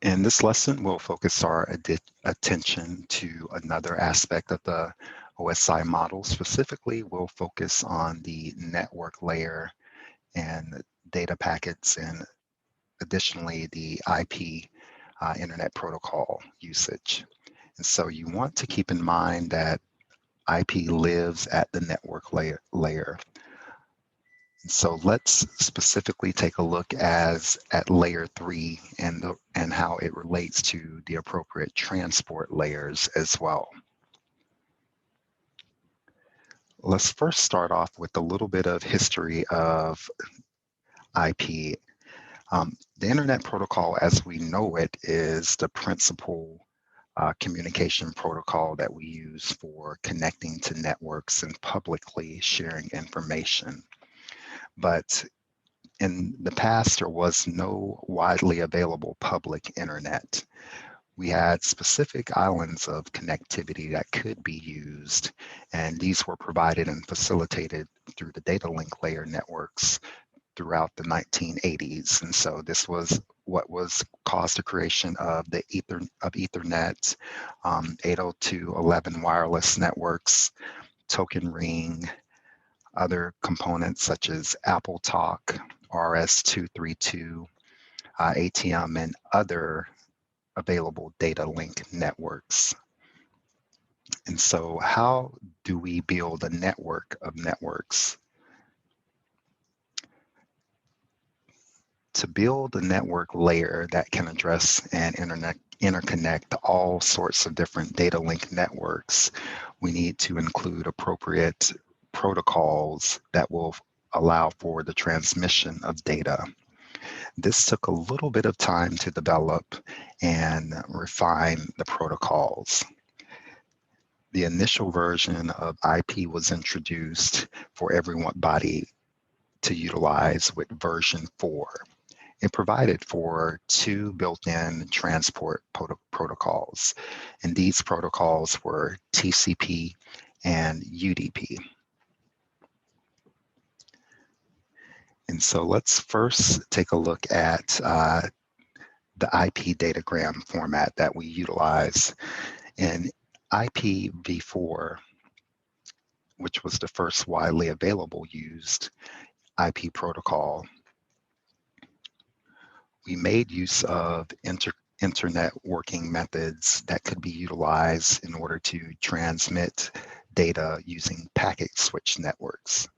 In this lesson, we'll focus our attention to another aspect of the OSI model. Specifically, we'll focus on the network layer and data packets, and additionally the IP Internet Protocol usage. And so you want to keep in mind that IP lives at the network layer. So let's specifically take a look at layer 3 and how it relates to the appropriate transport layers as well. Let's first start off with a little bit of history of IP. The Internet Protocol as we know it is the principal communication protocol that we use for connecting to networks and publicly sharing information. But in the past, there was no widely available public internet. We had specific islands of connectivity that could be used, and these were provided and facilitated through the data link layer networks throughout the 1980s. And so this was what was caused the creation of the Ethernet, 802.11 wireless networks, token ring, other components such as AppleTalk, RS-232, ATM, and other available data link networks. And so how do we build a network of networks? To build a network layer that can address and interconnect all sorts of different data link networks, we need to include appropriate protocols that will allow for the transmission of data. This took a little bit of time to develop and refine the protocols. The initial version of IP was introduced for everybody to utilize with version 4. It provided for 2 built-in transport protocols, and these protocols were TCP and UDP. And so let's first take a look at the IP datagram format that we utilize. In IPV4, which was the first widely available used IP protocol, we made use of internet working methods that could be utilized in order to transmit data using packet switch networks.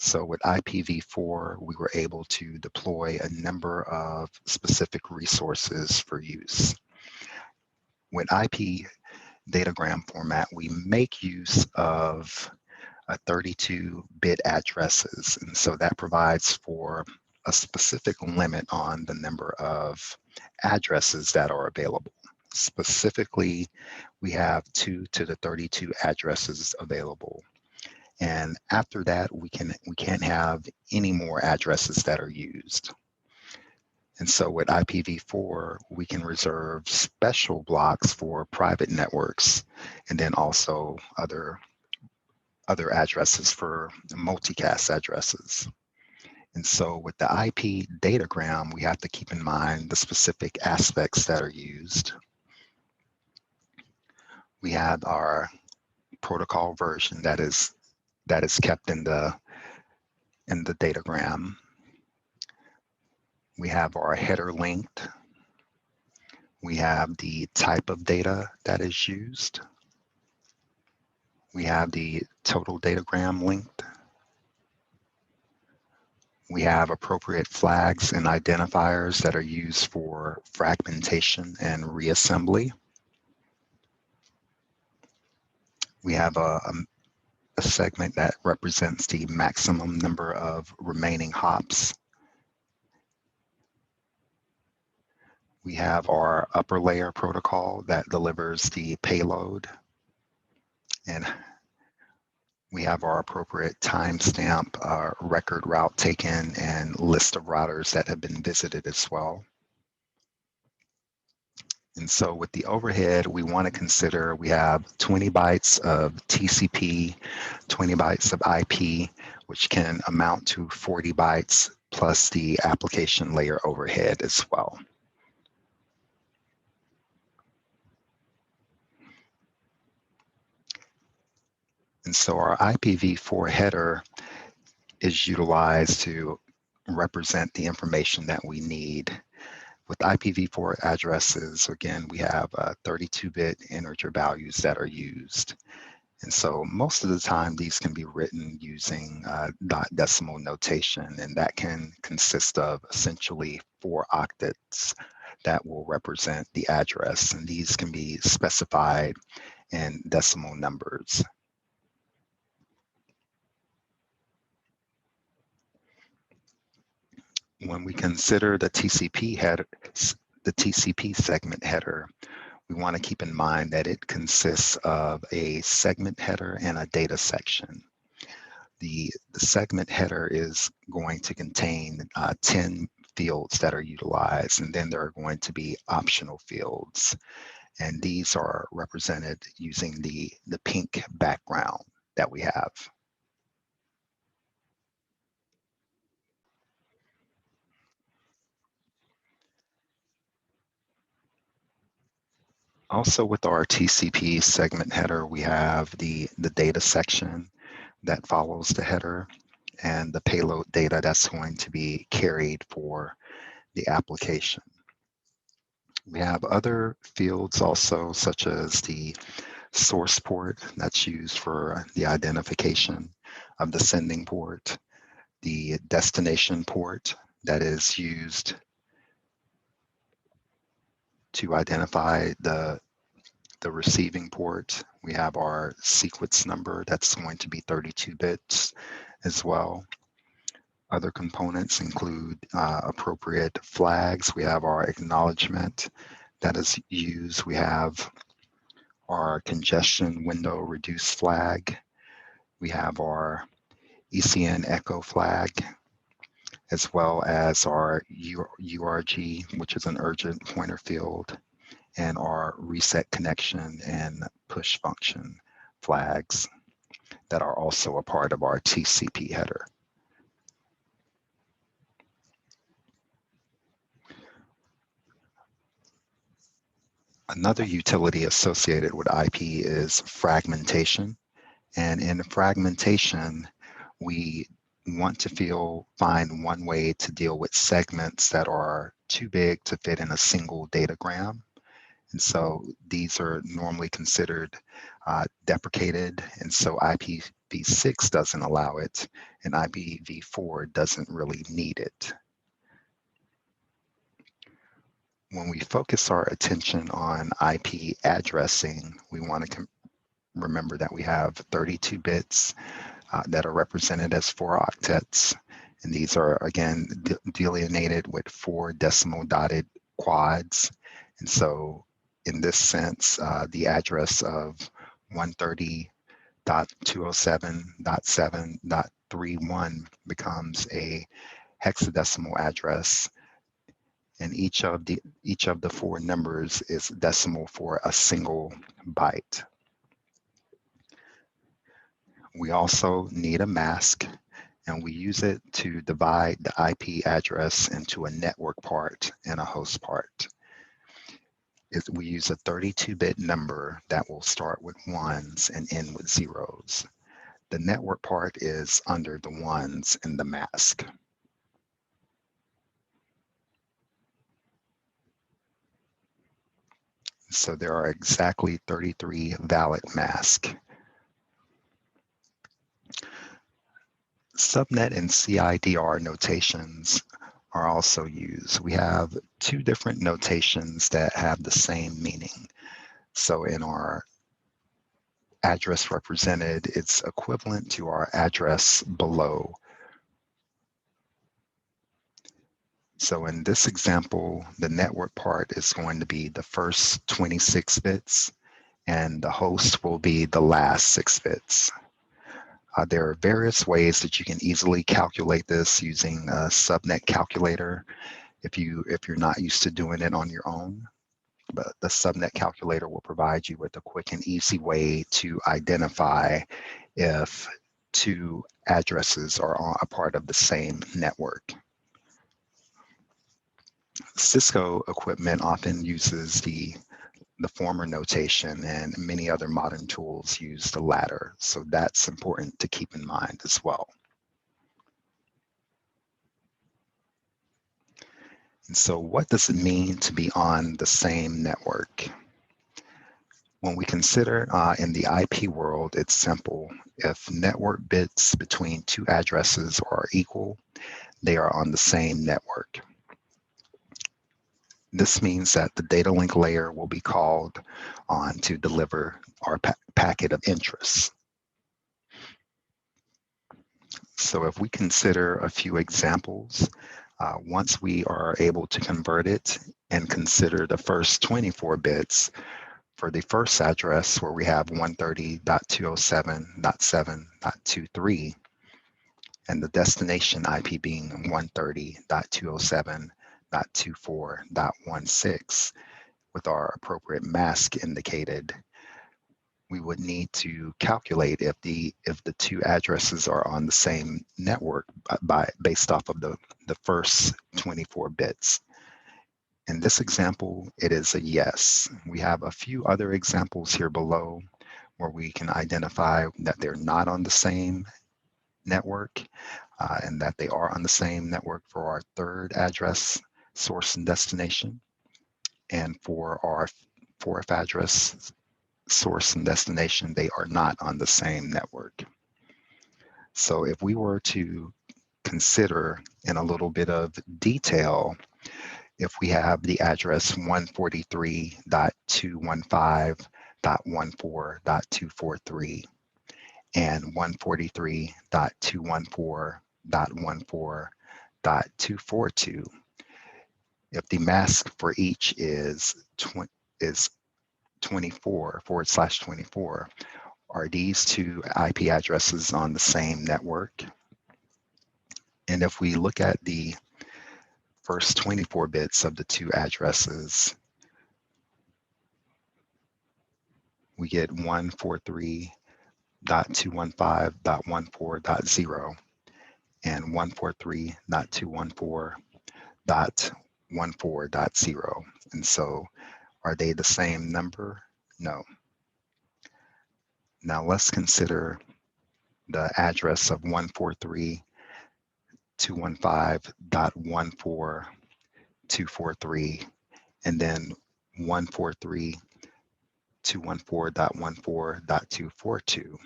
So with IPv4, we were able to deploy a number of specific resources for use. With IP datagram format, we make use of 32-bit addresses, and so that provides for a specific limit on the number of addresses that are available. Specifically, we have 2 to the 32 addresses available. And after that, we can't have any more addresses that are used. And so with IPv4, we can reserve special blocks for private networks, and then also other addresses for multicast addresses. And so with the IP datagram, we have to keep in mind the specific aspects that are used. We have our protocol version that is kept in the datagram. We have our header linked. We have the type of data that is used. We have the total datagram linked. We have appropriate flags and identifiers that are used for fragmentation and reassembly. We have a segment that represents the maximum number of remaining hops. We have our upper layer protocol that delivers the payload. And we have our appropriate timestamp, record route taken, and list of routers that have been visited as well. And so with the overhead, we want to consider we have 20 bytes of TCP, 20 bytes of IP, which can amount to 40 bytes plus the application layer overhead as well. And so our IPv4 header is utilized to represent the information that we need. With IPv4 addresses, again, we have 32-bit integer values that are used. And so most of the time, these can be written using dot decimal notation, and that can consist of essentially 4 octets that will represent the address, and these can be specified in decimal numbers. When we consider the TCP header, the TCP segment header, we want to keep in mind that it consists of a segment header and a data section. The segment header is going to contain 10 fields that are utilized, and then there are going to be optional fields. And these are represented using the pink background that we have. Also with our TCP segment header, we have the data section that follows the header and the payload data that's going to be carried for the application. We have other fields also, such as the source port that's used for the identification of the sending port, the destination port that is used to identify the receiving port. We have our sequence number that's going to be 32 bits as well. Other components include appropriate flags. We have our acknowledgement that is used. We have our congestion window reduce flag. We have our ECN echo flag, as well as our URG, which is an urgent pointer field, and our reset connection and push function flags that are also a part of our TCP header. Another utility associated with IP is fragmentation. And in fragmentation, we want to find one way to deal with segments that are too big to fit in a single datagram. And so these are normally considered deprecated. And so IPv6 doesn't allow it, and IPv4 doesn't really need it. When we focus our attention on IP addressing, we want to remember that we have 32 bits that are represented as 4 octets. And these are, again, delineated with 4 decimal dotted quads. And so in this sense, the address of 130.207.7.31 becomes a hexadecimal address, and each of the 4 numbers is decimal for a single byte. We also need a mask, and we use it to divide the IP address into a network part and a host part. We use a 32-bit number that will start with 1s and end with 0s. The network part is under the 1s in the mask. So there are exactly 33 valid masks. Subnet and CIDR notations are also used. We have 2 different notations that have the same meaning. So in our address represented, it's equivalent to our address below. So in this example, the network part is going to be the first 26 bits, and the host will be the last 6 bits. There are various ways that you can easily calculate this using a subnet calculator if you're not used to doing it on your own. But the subnet calculator will provide you with a quick and easy way to identify if 2 addresses are a part of the same network. Cisco equipment often uses the the former notation, and many other modern tools use the latter. So that's important to keep in mind as well. And so what does it mean to be on the same network? When we consider in the IP world, it's simple. If network bits between two addresses are equal, they are on the same network. This means that the data link layer will be called on to deliver our packet of interest. So if we consider a few examples, once we are able to convert it and consider the first 24 bits, for the first address where we have 130.207.7.23 and the destination IP being 130.207.24.16 with our appropriate mask indicated, we would need to calculate if the two addresses are on the same network based off of the first 24 bits. In this example, it is a yes. We have a few other examples here below where we can identify that they're not on the same network and that they are on the same network for our third address, source and destination. And for our fourth address, source and destination, they are not on the same network. So if we were to consider in a little bit of detail, if we have the address 143.215.14.243 and 143.214.14.242, if the mask for each is 24/24, are these two IP addresses on the same network? And if we look at the first 24 bits of the two addresses, we get 143.215.14.0 and 143.214.14.0. And so are they the same number? No. Now let's consider the address of 143.215.14.243 and then 143.214.14.242.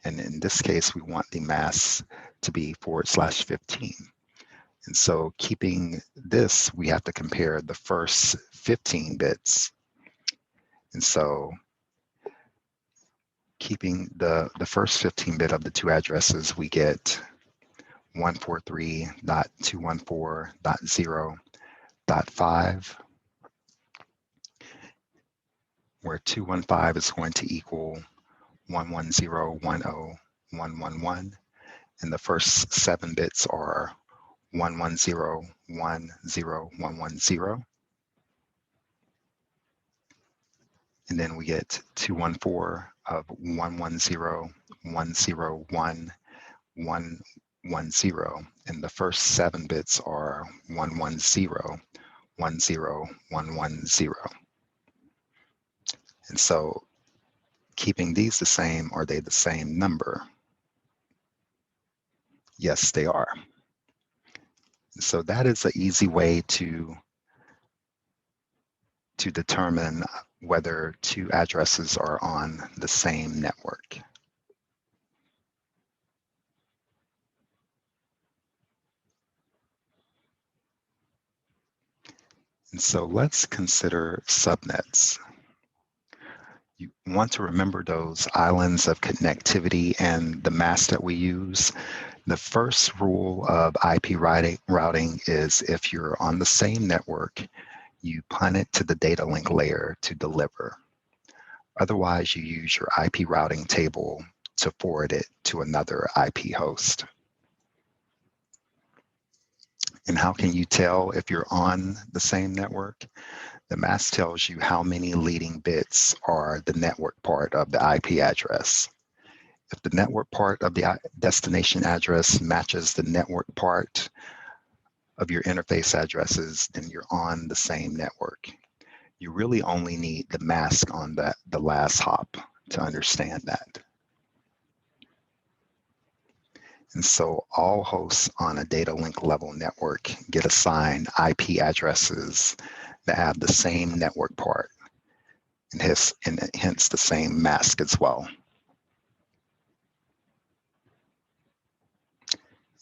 And in this case, we want the mask to be /15. And so keeping this, we have to compare the first 15 bits. And so keeping the first 15 bit of the two addresses, we get 143.214.0.5, where 215 is going to equal 110.10111, and the first 7 bits are 110.10110. And then we get 214 of 110.101.110, and the first 7 bits are 110.10110. And so keeping these the same, are they the same number? Yes, they are. So that is an easy way to determine whether two addresses are on the same network. And so let's consider subnets. You want to remember those islands of connectivity and the mask that we use. The first rule of IP routing is if you're on the same network, you punt it to the data link layer to deliver. Otherwise, you use your IP routing table to forward it to another IP host. And how can you tell if you're on the same network? The mask tells you how many leading bits are the network part of the IP address. If the network part of the destination address matches the network part of your interface addresses, then you're on the same network. You really only need the mask on the last hop to understand that. And so all hosts on a data link level network get assigned IP addresses that have the same network part and hence the same mask as well.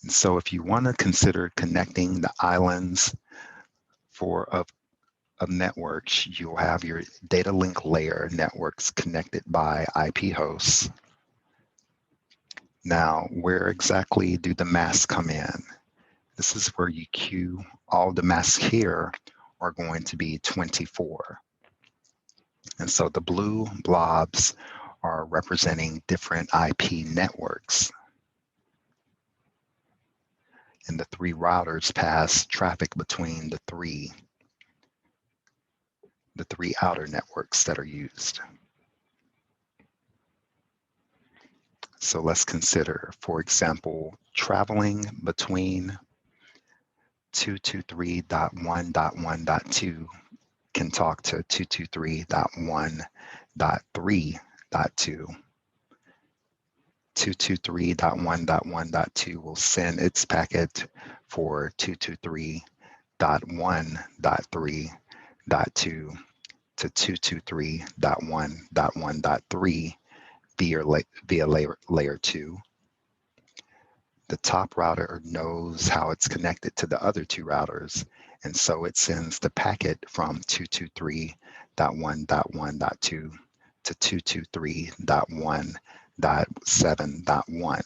And so if you want to consider connecting the islands of networks, you'll have your data link layer networks connected by IP hosts. Now, where exactly do the masks come in? This is where you queue. All the masks here are going to be 24. And so the blue blobs are representing different IP networks. And the three routers pass traffic between the three outer networks that are used. So let's consider, for example, traveling between 223.1.1.2 can talk to 223.1.3.2. 223.1.1.2 will send its packet for 223.1.3.2 to 223.1.1.3 via layer 2. The top router knows how it's connected to the other two routers, and so it sends the packet from 223.1.1.2 to 223.1.7.1.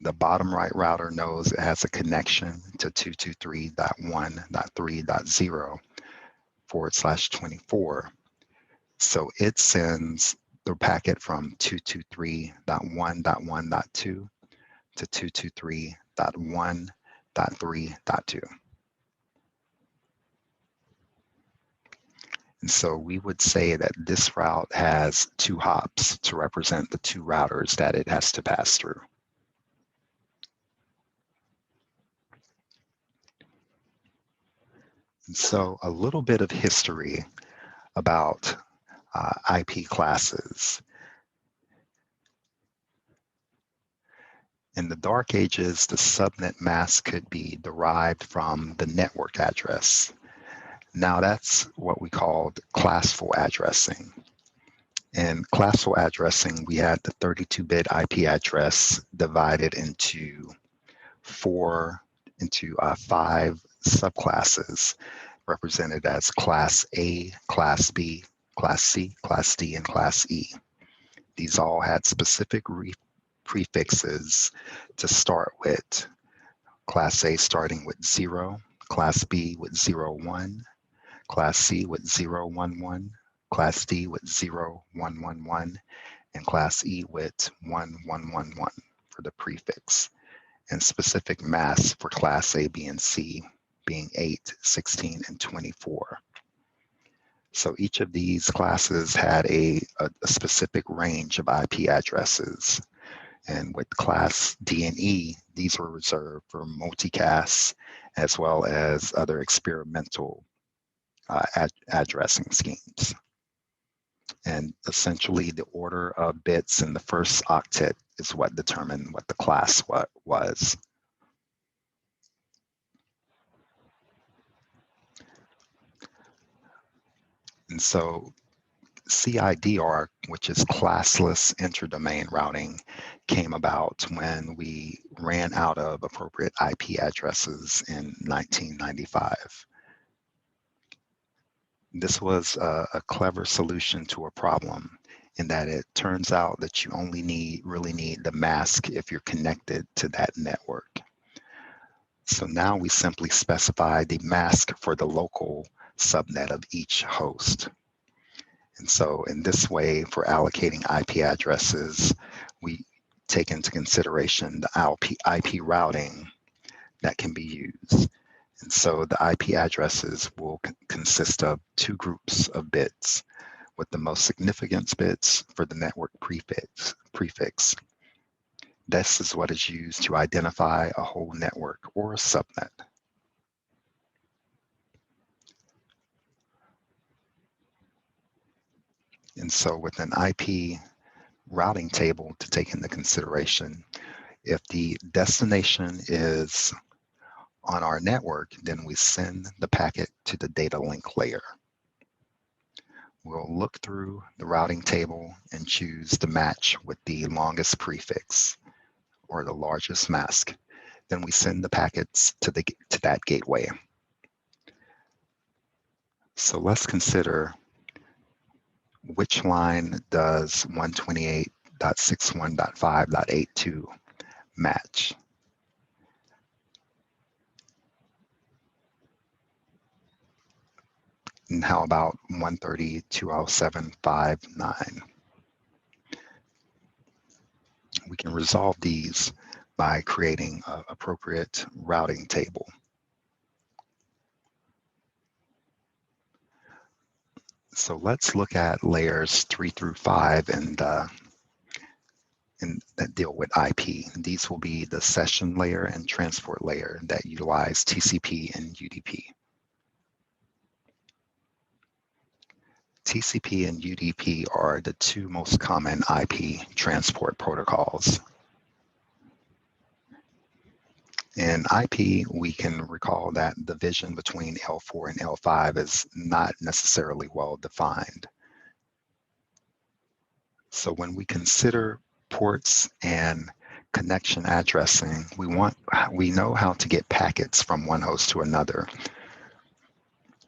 The bottom right router knows it has a connection to 223.1.3.0/24. So it sends the packet from 223.1.1.2 to 223.1.3.2. And so we would say that this route has two hops to represent the two routers that it has to pass through. And so a little bit of history about IP classes. In the dark ages, the subnet mask could be derived from the network address. Now that's what we called classful addressing. In classful addressing, we had the 32-bit IP address divided into five subclasses represented as Class A, Class B, Class C, Class D, and Class E. These all had specific prefixes to start with. Class A starting with 0, Class B with 01, Class C with 011, Class D with 0111, and Class E with 1111 for the prefix, and specific masks for Class A, B, and C being 8, 16, and 24. So each of these classes had a specific range of IP addresses. And with Class D and E, these were reserved for multicast as well as other experimental addressing schemes. And essentially the order of bits in the first octet is what determined what the class was. And so CIDR, which is classless interdomain routing, came about when we ran out of appropriate IP addresses in 1995. This was a clever solution to a problem in that it turns out that you only really need the mask if you're connected to that network. So now we simply specify the mask for the local subnet of each host. And so in this way, for allocating IP addresses, we take into consideration the IP routing that can be used. And so the IP addresses will consist of two groups of bits, with the most significant bits for the network prefix. This is what is used to identify a whole network or a subnet. And so with an IP routing table to take into consideration, if the destination is on our network, then we send the packet to the data link layer. We'll look through the routing table and choose the match with the longest prefix or the largest mask. Then we send the packets to that gateway. So let's consider which line does 128.61.5.82 match. And how about 130.207.5.9? We can resolve these by creating an appropriate routing table. So let's look at layers 3 through 5 and that deal with IP. These will be the session layer and transport layer that utilize TCP and UDP. TCP and UDP are the two most common IP transport protocols. In IP, we can recall that the division between L4 and L5 is not necessarily well defined. So when we consider ports and connection addressing, we know how to get packets from one host to another.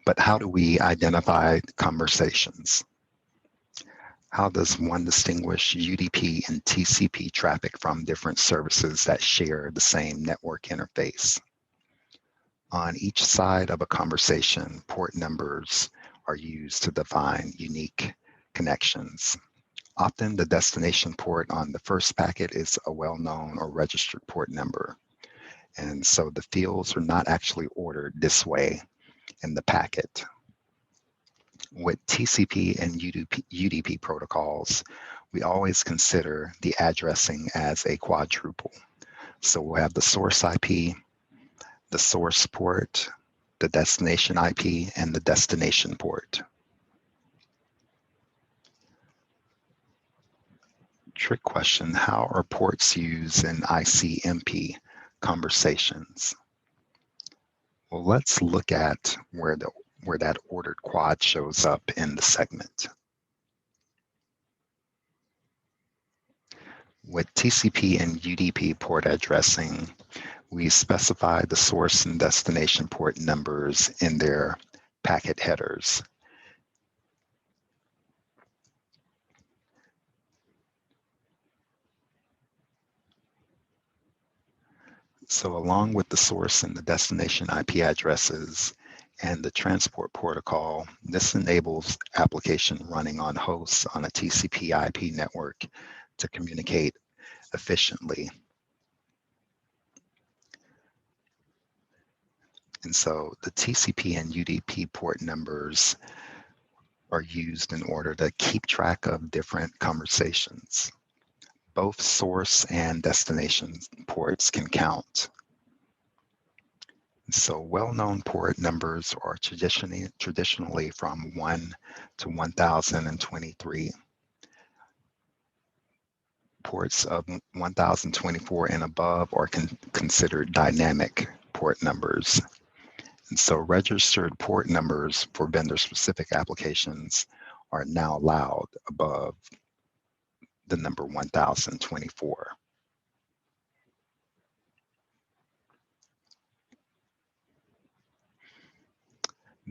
But how do we identify conversations? How does one distinguish UDP and TCP traffic from different services that share the same network interface? On each side of a conversation, port numbers are used to define unique connections. Often the destination port on the first packet is a well-known or registered port number. And so the fields are not actually ordered this way in the packet. With TCP and UDP protocols, we always consider the addressing as a quadruple. So we'll have the source IP, the source port, the destination IP, and the destination port. Trick question, how are ports used in ICMP conversations? Well, let's look at where that ordered quad shows up in the segment. With TCP and UDP port addressing, we specify the source and destination port numbers in their packet headers. So along with the source and the destination IP addresses and the transport protocol, this enables application running on hosts on a TCP IP network to communicate efficiently. And so the TCP and UDP port numbers are used in order to keep track of different conversations. Both source and destination ports can count. So well-known port numbers are traditionally from 1 to 1023. Ports of 1024 and above are considered dynamic port numbers. And so registered port numbers for vendor-specific applications are now allowed above the number 1024.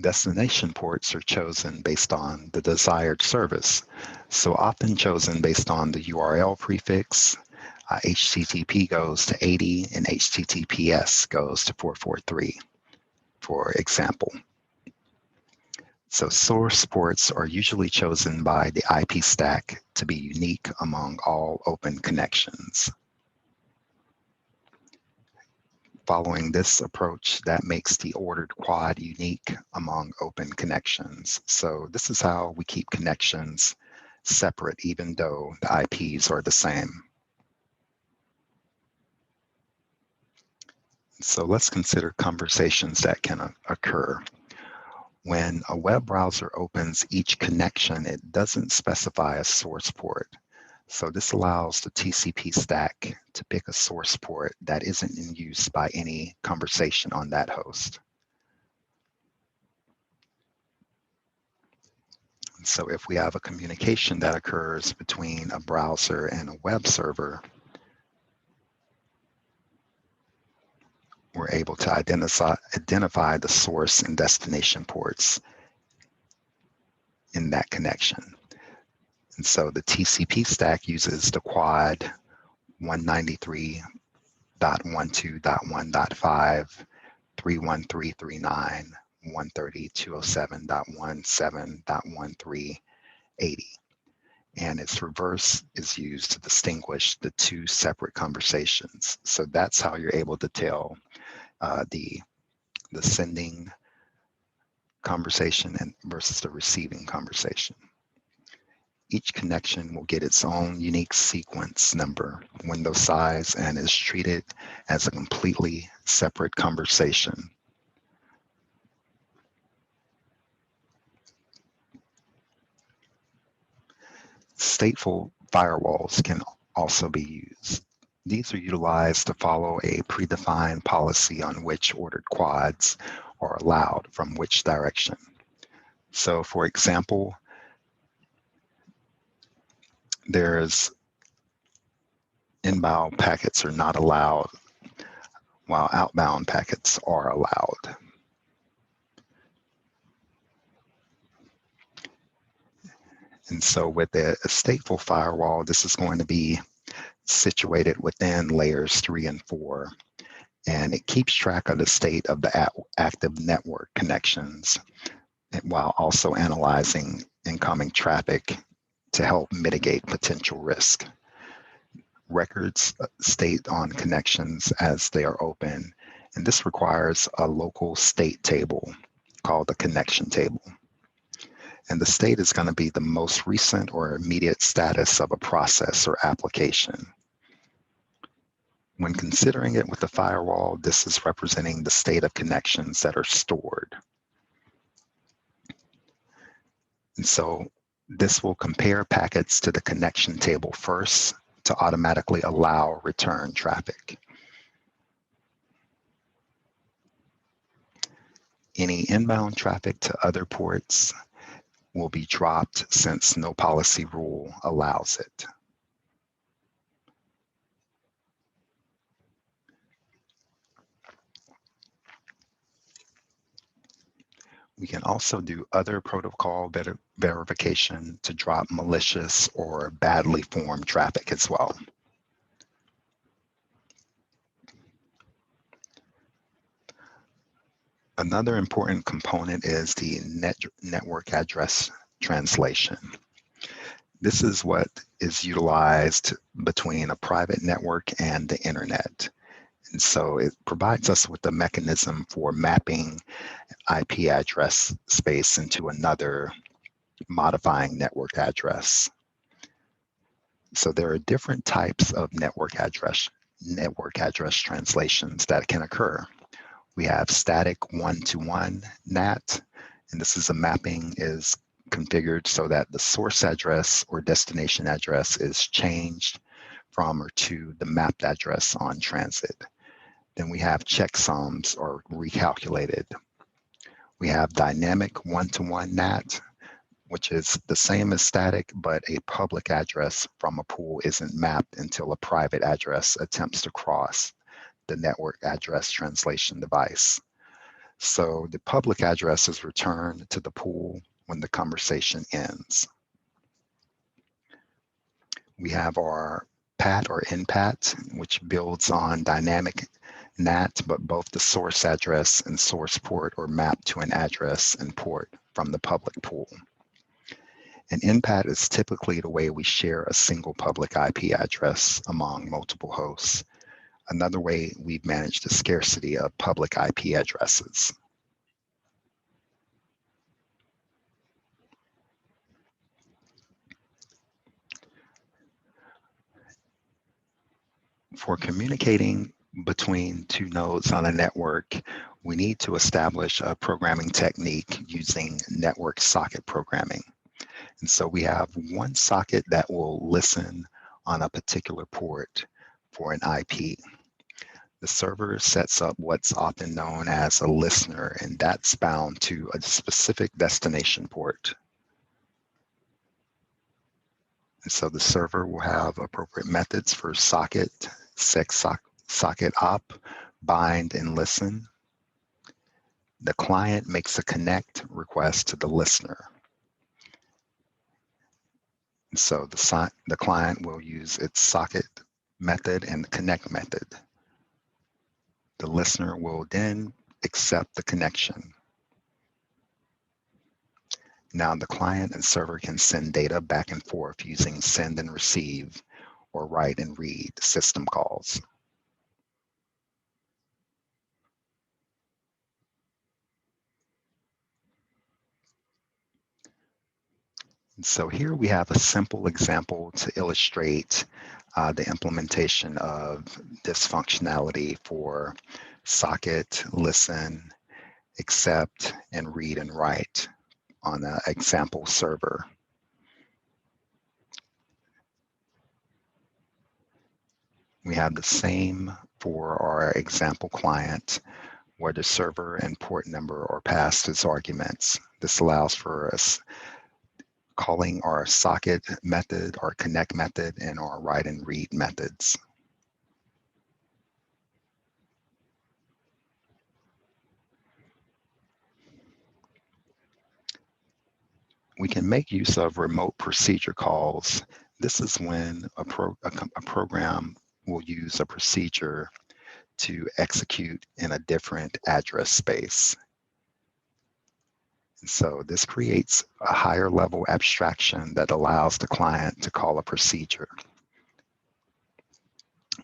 Destination ports are chosen based on the desired service. So often chosen based on the URL prefix. HTTP goes to 80 and HTTPS goes to 443, for example. So source ports are usually chosen by the IP stack to be unique among all open connections. Following this approach, that makes the ordered quad unique among open connections. So this is how we keep connections separate even though the IPs are the same. So let's consider conversations that can occur. When a web browser opens each connection, it doesn't specify a source port. So this allows the TCP stack to pick a source port that isn't in use by any conversation on that host. So if we have a communication that occurs between a browser and a web server, we're able to identify the source and destination ports in that connection. And so the TCP stack uses the quad 193.12.1.5, 313.39, 130.207.17.1380. And its reverse is used to distinguish the two separate conversations. So that's how you're able to tell the sending conversation and versus the receiving conversation. Each connection will get its own unique sequence number, window size, and is treated as a completely separate conversation. Stateful firewalls can also be used. These are utilized to follow a predefined policy on which ordered quads are allowed from which direction. So for example, there's inbound packets are not allowed, while outbound packets are allowed. And so with a stateful firewall, this is going to be situated within layers 3 and 4, and it keeps track of the state of the active network connections while also analyzing incoming traffic to help mitigate potential risk. Records state on connections as they are open, and this requires a local state table called the connection table. And the state is going to be the most recent or immediate status of a process or application. When considering it with the firewall, this is representing the state of connections that are stored. And so this will compare packets to the connection table first to automatically allow return traffic. Any inbound traffic to other ports will be dropped since no policy rule allows it. We can also do other protocol verification to drop malicious or badly formed traffic as well. Another important component is the network address translation. This is what is utilized between a private network and the internet. And so it provides us with a mechanism for mapping IP address space into another modifying network address. So there are different types of network address translations that can occur. We have static one-to-one NAT, and this is a mapping is configured so that the source address or destination address is changed from or to the mapped address on transit. Then we have checksums or recalculated. We have dynamic one-to-one NAT, which is the same as static, but a public address from a pool isn't mapped until a private address attempts to cross the network address translation device. So the public address is returned to the pool when the conversation ends. We have our PAT or NPAT, which builds on dynamic NAT, but both the source address and source port are mapped to an address and port from the public pool. An NPAT is typically the way we share a single public IP address among multiple hosts. Another way we've managed the scarcity of public IP addresses. For communicating between two nodes on a network, we need to establish a programming technique using network socket programming. And so we have one socket that will listen on a particular port for an IP. The server sets up what's often known as a listener, and that's bound to a specific destination port. And so the server will have appropriate methods for socket, socket op, bind, and listen. The client makes a connect request to the listener. And so the client will use its socket method and the connect method. The listener will then accept the connection. Now the client and server can send data back and forth using send and receive or write and read system calls. And so here we have a simple example to illustrate the implementation of this functionality for socket, listen, accept, and read and write on an example server. We have the same for our example client, where the server and port number are passed as arguments. This allows for us calling our socket method, our connect method, and our write and read methods. We can make use of remote procedure calls. This is when a program will use a procedure to execute in a different address space. And so this creates a higher level abstraction that allows the client to call a procedure.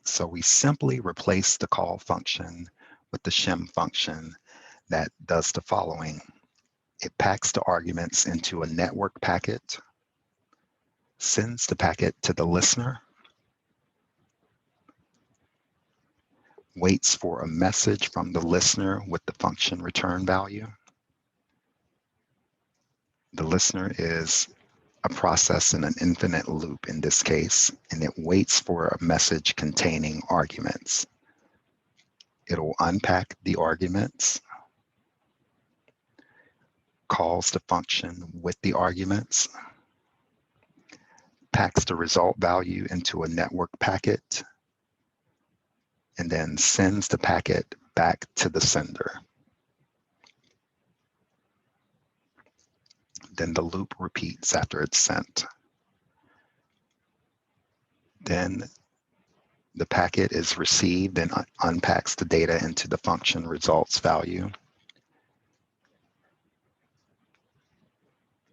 So we simply replace the call function with the shim function that does the following. It packs the arguments into a network packet, sends the packet to the listener, waits for a message from the listener with the function return value. The listener is a process in an infinite loop in this case, and it waits for a message containing arguments. It'll unpack the arguments, calls the function with the arguments, packs the result value into a network packet, and then sends the packet back to the sender. Then the loop repeats after it's sent. Then the packet is received and unpacks the data into the function results value.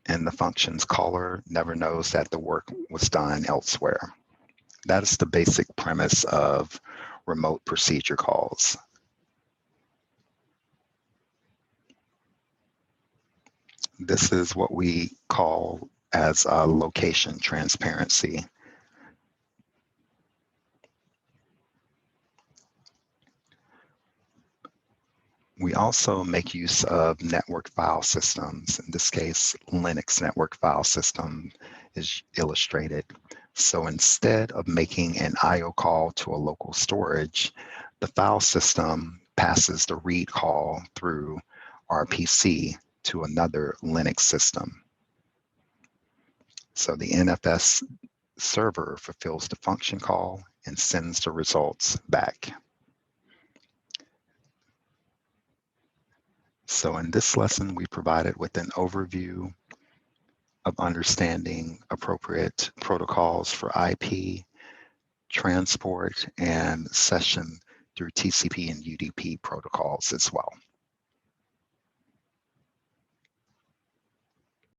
And the function's caller never knows that the work was done elsewhere. That is the basic premise of remote procedure calls. This is what we call as a location transparency. We also make use of network file systems. In this case, Linux network file system is illustrated. So instead of making an IO call to a local storage, the file system passes the read call through RPC to another Linux system. So the NFS server fulfills the function call and sends the results back. So in this lesson, we provided with an overview of understanding appropriate protocols for IP, transport, and session through TCP and UDP protocols as well.